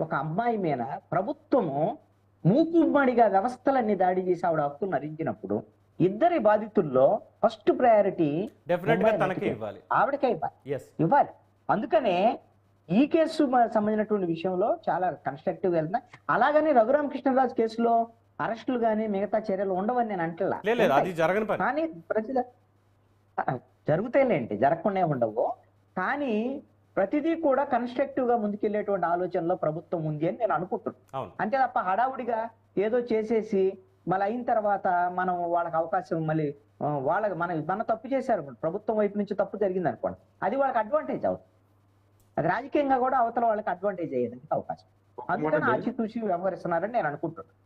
ఒక అమ్మాయి మీద ప్రభుత్వము మూకుమ్మడిగా వ్యవస్థలన్నీ దాడి చేసి ఆవిడ హక్కును హరించినప్పుడు ఇద్దరి బాధితుల్లో ఫస్ట్ ప్రయారిటీ ఆవిడకే ఇవ్వాలి. అందుకనే ఈ కేసు సంబంధించినటువంటి విషయంలో చాలా కన్స్ట్రక్టివ్ వెళ్తున్నా. అలాగని రఘురామకృష్ణరాజు కేసులో అరెస్టులు కానీ మిగతా చర్యలు ఉండవని నేను అంటలా. కానీ ప్రజలు జరుగుతాయిలేంటి, జరగకుండా ఉండవు. కానీ ప్రతిదీ కూడా కన్స్ట్రక్టివ్ గా ముందుకెళ్లేటువంటి ఆలోచనలో ప్రభుత్వం ఉంది అని నేను అనుకుంటున్నాను. అంతే తప్ప హడావుడిగా ఏదో చేసేసి మళ్ళీ అయిన తర్వాత మనం వాళ్ళకి అవకాశం మళ్ళీ వాళ్ళకి మన తప్పు చేశారు, ప్రభుత్వం వైపు నుంచి తప్పు జరిగింది అనుకోండి, అది వాళ్ళకి అడ్వాంటేజ్ అవుతుంది. అది రాజకీయంగా కూడా అవతల వాళ్ళకి అడ్వాంటేజ్ అయ్యేదానికి అవకాశం. అందుకని ఆచితూచి వ్యవహరిస్తున్నారని నేను అనుకుంటున్నాను.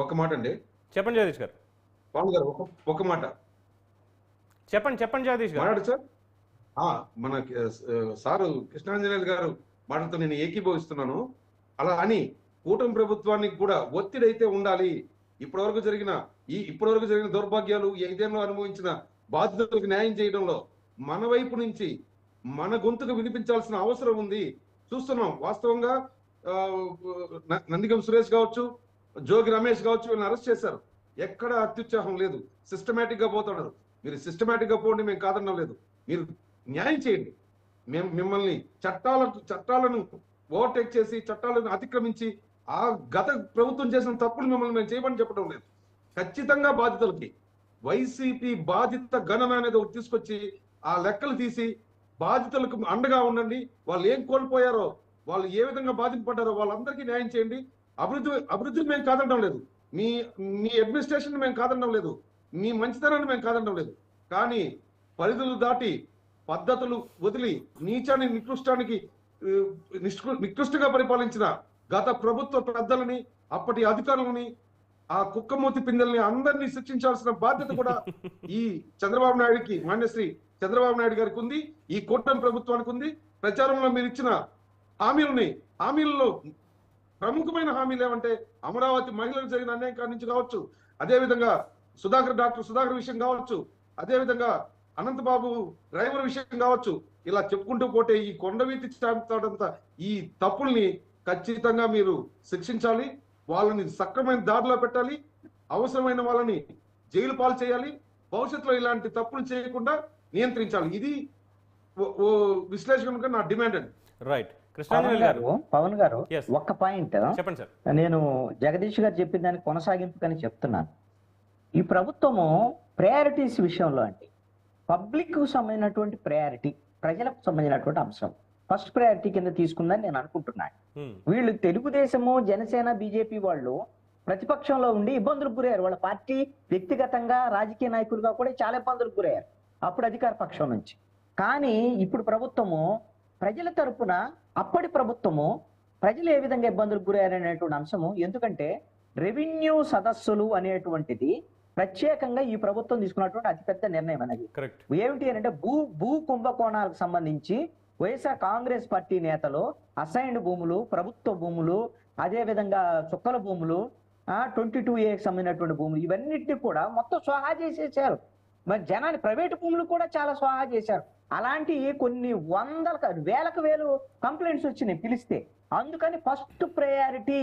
ఒక మాట అండి, చెప్పండి జగదీష్ గారు. ఒక మాట చెప్పండి జగదీష్ గారు. సార్, మన సారు కృష్ణాంజనేయులు గారు మాటలతో నేను ఏకీభవిస్తున్నాను. అలా అని కూటమి ప్రభుత్వానికి కూడా ఒత్తిడి అయితే ఉండాలి. ఇప్పటివరకు జరిగిన దౌర్భాగ్యాలు, ఏదైనా అనుభవించిన బాధితులకు న్యాయం చేయడంలో మన వైపు నుంచి మన గొంతుకు వినిపించాల్సిన అవసరం ఉంది. చూస్తున్నాం వాస్తవంగా నందిగం సురేష్ కావచ్చు, జోగి రమేష్ కావచ్చు, వీళ్ళని అరెస్ట్ చేశారు. ఎక్కడ అత్యుత్సాహం లేదు, సిస్టమేటిక్ గా పోతున్నారు. మీరు సిస్టమేటిక్ గా పోండి, మేము కాదనడం లేదు. మీరు న్యాయం చేయండి. మేము మిమ్మల్ని చట్టాలను ఓవర్టేక్ చేసి చట్టాలను అతిక్రమించి ఆ గత ప్రభుత్వం చేసిన తప్పులు మిమ్మల్ని మేము చేయమని చెప్పడం లేదు. ఖచ్చితంగా బాధితులకి వైసీపీ బాధిత గణన అనేది ఒకటి తీసుకొచ్చి ఆ లెక్కలు తీసి బాధితులకు అండగా ఉండండి. వాళ్ళు ఏం కోల్పోయారో, వాళ్ళు ఏ విధంగా బాధింపడ్డారో వాళ్ళందరికీ న్యాయం చేయండి. అభివృద్ధిని మేము కాదనడం లేదు, మీ అడ్మినిస్ట్రేషన్ మేము కాదనడం లేదు, మీ మంచితనాన్ని మేము కాదనడం లేదు. కానీ పరిధులు దాటి పద్ధతులు వదిలి నీచాన్ని నికృష్టంగా పరిపాలించిన గత ప్రభుత్వ పెద్దలని, అప్పటి అధికారులని, ఆ కుక్కమూతి పిందెల్ని అందరినీ శిక్షించాల్సిన బాధ్యత కూడా ఈ చంద్రబాబు నాయుడికి, మాన్యశ్రీ చంద్రబాబు నాయుడు గారికి ఉంది, ఈ కూటమి ప్రభుత్వానికి ఉంది. ప్రచారంలో మీరు ఇచ్చిన హామీలలో ప్రముఖమైన హామీలు ఏమంటే అమరావతి మహిళలకు జరిగిన అన్యాయం నుంచి కావచ్చు, అదేవిధంగా డాక్టర్ సుధాకర్ విషయం కావచ్చు, అదేవిధంగా అనంతబాబు డ్రైవర్ విషయం కావచ్చు, ఇలా చెప్పుకుంటూ పోతే ఈ కొండవీటి చాటుతంతా ఈ తప్పుల్ని ఖచ్చితంగా మీరు శిక్షించాలి. వాళ్ళని సక్రమైన దారిలో పెట్టాలి. అవసరమైన వాళ్ళని జైలు పాలు చేయాలి. భవిష్యత్తులో ఇలాంటి తప్పులు చేయకుండా నియంత్రించాలి. ఇది విశ్లేషణ నా డిమాండ్ అండి. రైట్. పవన్ గారు ఒక్క పాయింట్ చెప్పండి సార్. నేను జగదీష్ గారు చెప్పిన దానికి కొనసాగింపుకని చెప్తున్నాను. ఈ ప్రభుత్వము ప్రయారిటీస్ విషయంలో అంటే పబ్లిక్ సంబంధించినటువంటి ప్రయారిటీ, ప్రజలకు సంబంధించినటువంటి అంశం ఫస్ట్ ప్రయారిటీ కింద తీసుకుందని నేను అనుకుంటున్నాను. వీళ్ళు తెలుగుదేశము, జనసేన, బీజేపీ వాళ్ళు ప్రతిపక్షంలో ఉండి ఇబ్బందులకు గురయ్యారు. వాళ్ళ పార్టీ వ్యక్తిగతంగా రాజకీయ నాయకులుగా కూడా చాలా ఇబ్బందులకు గురయ్యారు అప్పుడు అధికార పక్షం నుంచి. కానీ ఇప్పుడు ప్రభుత్వము ప్రజల తరపున, అప్పటి ప్రభుత్వము ప్రజలు ఏ విధంగా ఇబ్బందులకు గురయ్యారనేటువంటి అంశము, ఎందుకంటే రెవెన్యూ సదస్సులు అనేటువంటిది ప్రత్యేకంగా ఈ ప్రభుత్వం తీసుకున్నటువంటి అతిపెద్ద నిర్ణయం అనేది ఏమిటి అంటే భూ కుంభకోణాలకు సంబంధించి వైఎస్ఆర్ కాంగ్రెస్ పార్టీ నేతలు అసైన్డ్ భూములు, ప్రభుత్వ భూములు, అదే విధంగా చుక్కల భూములు, 22A సంబంధించినటువంటి భూములు, ఇవన్నిటిని కూడా మొత్తం స్వాహా చేసేసారు. మరి జనాన్ని ప్రైవేటు భూములు కూడా చాలా స్వాహా చేశారు. అలాంటి కొన్ని వేలకు వేలు కంప్లైంట్స్ వచ్చినాయి పిలిస్తే. అందుకని ఫస్ట్ ప్రయారిటీ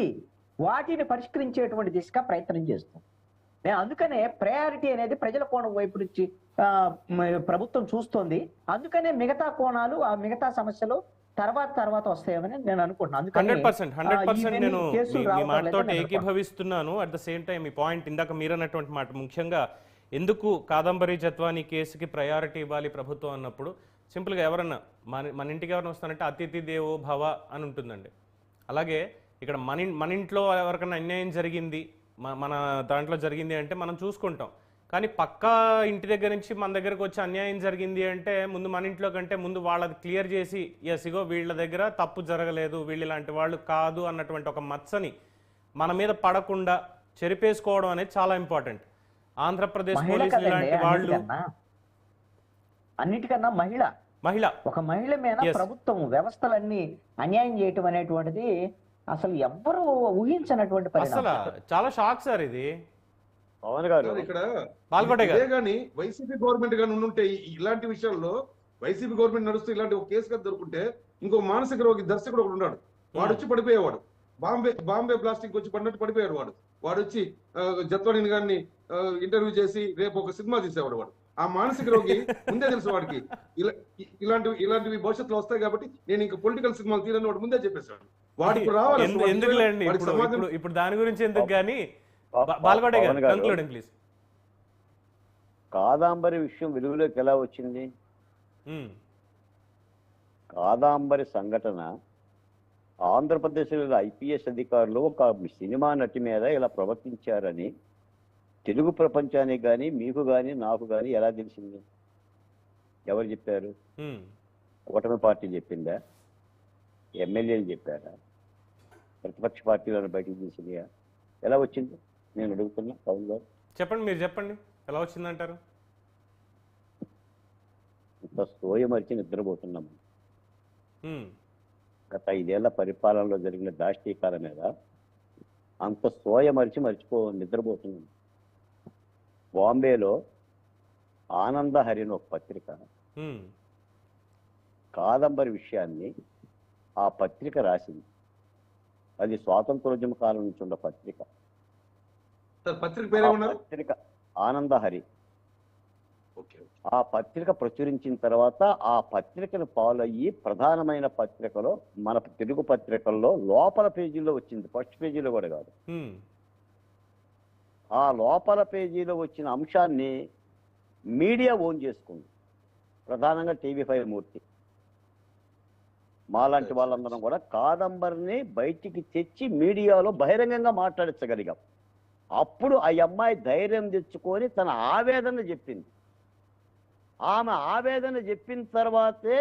వాటిని పరిష్కరించేటువంటి దిశగా ప్రయత్నం చేస్తాం. అందుకనే ప్రయారిటీ అనేది ప్రజల కోణం వైపు నుంచి ప్రభుత్వం చూస్తోంది. అందుకనే మిగతా కోణాలు, ఆ మిగతా సమస్యలు తర్వాత వస్తాయని నేను అనుకుంటున్నాను. 100% నేను మీ మాటతో ఏకీభవిస్తున్నాను. అట్ ద సేమ్ టైం ఈ పాయింట్ ఇందాక మీరు అన్నటువంటి మాట, ముఖ్యంగా ఎందుకు కాదంబరి జత్వానీ కేసుకి ప్రయారిటీ ఇవ్వాలి ప్రభుత్వం అన్నప్పుడు, సింపుల్గా ఎవరన్నా మన ఇంటికి ఎవరైనా వస్తానంటే అతిథి దేవో భవ అని ఉంటుందండి. అలాగే ఇక్కడ మన ఇంట్లో ఎవరికైనా అన్యాయం జరిగింది, మన దాంట్లో జరిగింది అంటే మనం చూసుకుంటాం. కానీ పక్కా ఇంటి దగ్గర నుంచి మన దగ్గరకు వచ్చి అన్యాయం జరిగింది అంటే ముందు మన ఇంట్లో కంటే ముందు వాళ్ళది క్లియర్ చేసి, ఎస్ ఇగో వీళ్ళ దగ్గర తప్పు జరగలేదు, వీళ్ళు ఇలాంటి వాళ్ళు కాదు అన్నటువంటి ఒక మచ్చని మన మీద పడకుండా చెరిపేసుకోవడం అనేది చాలా ఇంపార్టెంట్. ఆంధ్రప్రదేశ్ పోలీసులు ఇలాంటి వాళ్ళు అన్నిటికన్నా మహిళ ఒక మహిళ మీద ప్రభుత్వం వ్యవస్థలన్నీ అన్యాయం చేయటం అనేటువంటిది అసలు ఎవ్వరూ ఊహించినటువంటి పరిస్థితి. చాలా షాక్ సార్ ఇది. పవన్ గారు ఇక్కడ కానీ వైసీపీ గవర్నమెంట్ గానీ ఉంటే ఇలాంటి విషయాల్లో వైసీపీ గవర్నమెంట్ నడుస్తూ ఇలాంటి ఒక కేసు కదా దొరుకుంటే ఇంకో మానసిక రోగి దర్శకుడు ఒకడు ఉన్నాడు. వాడు వచ్చి పడిపోయేవాడు. బాంబే బ్లాస్టింగ్ వచ్చి పడినట్టు పడిపోయాడు వాడు. వాడు వచ్చి జత్వాని గారిని ఇంటర్వ్యూ చేసి రేపు ఒక సినిమా తీసేవాడు వాడు. ఆ మానసిక రోగి ముందే తెలుసు వాడికి ఇలాంటివి భవిష్యత్తులో వస్తాయి కాబట్టి నేను ఇంకా పొలిటికల్ సినిమాలు తీరని వాడు ముందే చెప్పేశాడు. వాడికి రావాలి. ఎందుకులేండి ఇప్పుడు దాని గురించి ఎందుకు గానీ బాలకోట గారు కంక్లూడింగ్ ప్లీజ్. కాదాంబరి విషయం వెలుగులోకి ఎలా వచ్చింది? కాదాంబరి సంఘటన ఆంధ్రప్రదేశ్లో ఐపీఎస్ అధికారులు ఒక సినిమా నటి మీద ఇలా ప్రవర్తించారని తెలుగు ప్రపంచానికి కానీ మీకు కానీ నాకు కానీ ఎలా తెలిసింది? ఎవరు చెప్పారు? కూటమి పార్టీ చెప్పిందా? ఎమ్మెల్యేలు చెప్పారా? ప్రతిపక్ష పార్టీలను బయటకు తీసినాయా? ఎలా వచ్చింది నేను అడుగుతున్నా. పవన్ గారు చెప్పండి, మీరు చెప్పండి ఎలా వచ్చిందంటారు? ఇంత సోయమరిచి నిద్రపోతున్నాము. గత 5 ఏళ్ల పరిపాలనలో జరిగిన దాష్టీకాల మీద అంత సోయమరిచి నిద్రపోతున్నాము. బాంబేలో ఆనందహరి అని ఒక పత్రిక కాదంబరి విషయాన్ని ఆ పత్రిక రాసింది. అది స్వాతంత్రోద్యమ కాలం నుంచి ఉన్న పత్రిక. పత్రిక ఆనందహరి. ఆ పత్రిక ప్రచురించిన తర్వాత ఆ పత్రికను ఫాలో అయ్యి ప్రధానమైన పత్రికలో మన తెలుగు పత్రికల్లో లోపల పేజీలో వచ్చింది, ఫస్ట్ పేజీలో కూడా కాదు. ఆ లోపల పేజీలో వచ్చిన అంశాన్ని మీడియా ఓన్ చేసుకుంది, ప్రధానంగా TV5 మూర్తి. మాలాంటి వాళ్ళందరం కూడా కాదంబరిని బయటికి తెచ్చి మీడియాలో బహిరంగంగా మాట్లాడించగలిగాం. అప్పుడు ఆ అమ్మాయి ధైర్యం తెచ్చుకొని తన ఆవేదన చెప్పింది. ఆమె ఆవేదన చెప్పిన తర్వాతే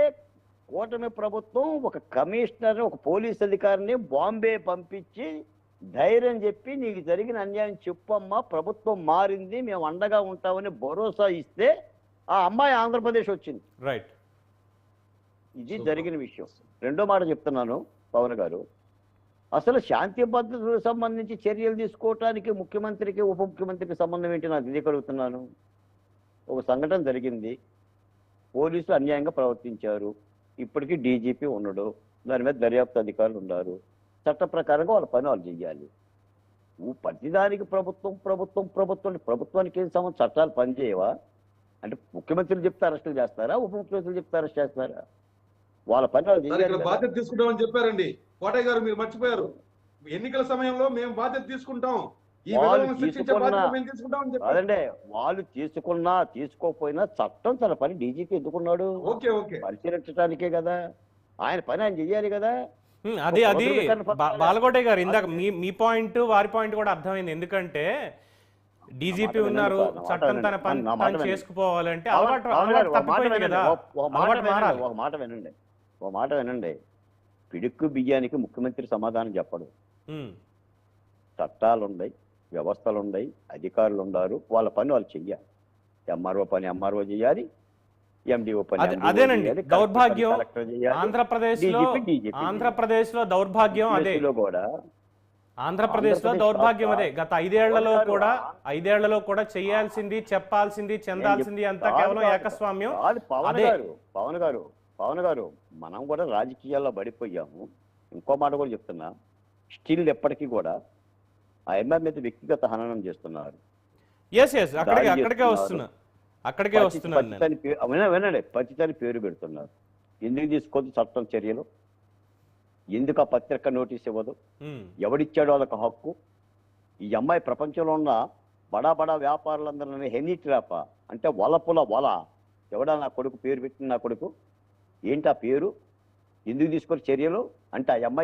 కూటమి ప్రభుత్వం ఒక కమిషనర్, ఒక పోలీస్ అధికారిని బాంబే పంపించి ధైర్యం చెప్పి నీకు జరిగిన అన్యాయం చెప్పమ్మా, ప్రభుత్వం మారింది, మేము అండగా ఉంటామని భరోసా ఇస్తే ఆ అమ్మాయి ఆంధ్రప్రదేశ్ వచ్చింది. రైట్, ఇది జరిగిన విషయం. రెండో మాట చెప్తున్నాను పవన్ గారు, అసలు శాంతి భద్రతలకు సంబంధించి చర్యలు తీసుకోవటానికి ముఖ్యమంత్రికి ఉప ముఖ్యమంత్రికి సంబంధం ఏంటి నాకు తెలియగలుగుతున్నాను. ఒక సంఘటన జరిగింది, పోలీసులు అన్యాయంగా ప్రవర్తించారు, ఇప్పటికీ డీజీపీ ఉన్నాడు, దాని మీద దర్యాప్తు అధికారులు ఉన్నారు, చట్ట ప్రకారంగా వాళ్ళ పని వాళ్ళు చెయ్యాలి. ప్రతిదానికి ప్రభుత్వానికి ఏం సంబంధం? చట్టాలు పనిచేయవా? అంటే ముఖ్యమంత్రులు చెప్తే అరెస్టులు చేస్తారా, ఉప ముఖ్యమంత్రులు చెప్తే అరెస్ట్ చేస్తారా? వాళ్ళ పని వాళ్ళు చెయ్యాలి. బాధ్యత తీసుకుంటామని చెప్పారండి కోటయ్య గారు, మీరు మర్చిపోయారు. ఎన్నికల సమయంలో మేము బాధ్యత తీసుకుంటాం, కాదండి, వాళ్ళు తీసుకున్నా తీసుకోకపోయినా చట్టం తన పని డీజీపీ ఎందుకున్నాడు? పరిశీలించడానికే కదా, ఆయన పని ఆయన చెయ్యాలి కదా. అది బాలకోటయ్య గారు ఇందాక మీ పాయింట్ వారి పాయింట్ కూడా అర్థమైంది. ఎందుకంటే డీజీపీ ఉన్నారు, చట్టం తన పని చేసుకుపోవాలంటే ఒక మాట వినండి. పిడుక్కు బియ్యానికి ముఖ్యమంత్రి సమాధానం చెప్పడు. చట్టాలు ఉన్నాయి, వ్యవస్థలు ఉన్నాయి, అధికారులు ఉన్నారు, వాళ్ళ పని వాళ్ళు చెయ్యాలి. ఎంఆర్ఓ పని ఎంఆర్ఓ చేయాలి, ఎండిఓ పని. అదేనండి దౌర్భాగ్యం ఆంధ్రప్రదేశ్ లో దౌర్భాగ్యం అదే కూడా ఆంధ్రప్రదేశ్ లో దౌర్భాగ్యం అదే. గత 5 ఏళ్లలో కూడా చేయాల్సింది, చెప్పాల్సింది, చెందాల్సింది అంతా కేవలం ఏకస్వామ్యం. పవన్ గారు మనం కూడా రాజకీయాల్లో పడిపోయాము. ఇంకో మాట కూడా చెప్తున్నా, స్టిల్ ఎప్పటికీ కూడా ఆ ఎంఆర్ మీద వ్యక్తిగత హననం చేస్తున్నారు. వినండి, పతితని పేరు పెడుతున్నారు. ఎందుకు తీసుకోవద్దు చట్టం చర్యలు? ఎందుకు ఆ పత్రిక నోటీస్ ఇవ్వదు? ఎవడిచ్చాడు వాళ్ళకి హక్కు? ఈ అమ్మాయి ప్రపంచంలో ఉన్న బడా బడా వ్యాపారులందరినీ హెనీ ట్రాప అంటే వలపుల వల. ఎవడా నా కొడుకు పేరు పెట్టిన నా కొడుకు? ఏంటి ఆ పేరు? ఎందుకు తీసుకొని చర్యలు? అంటే ఆ అమ్మాయి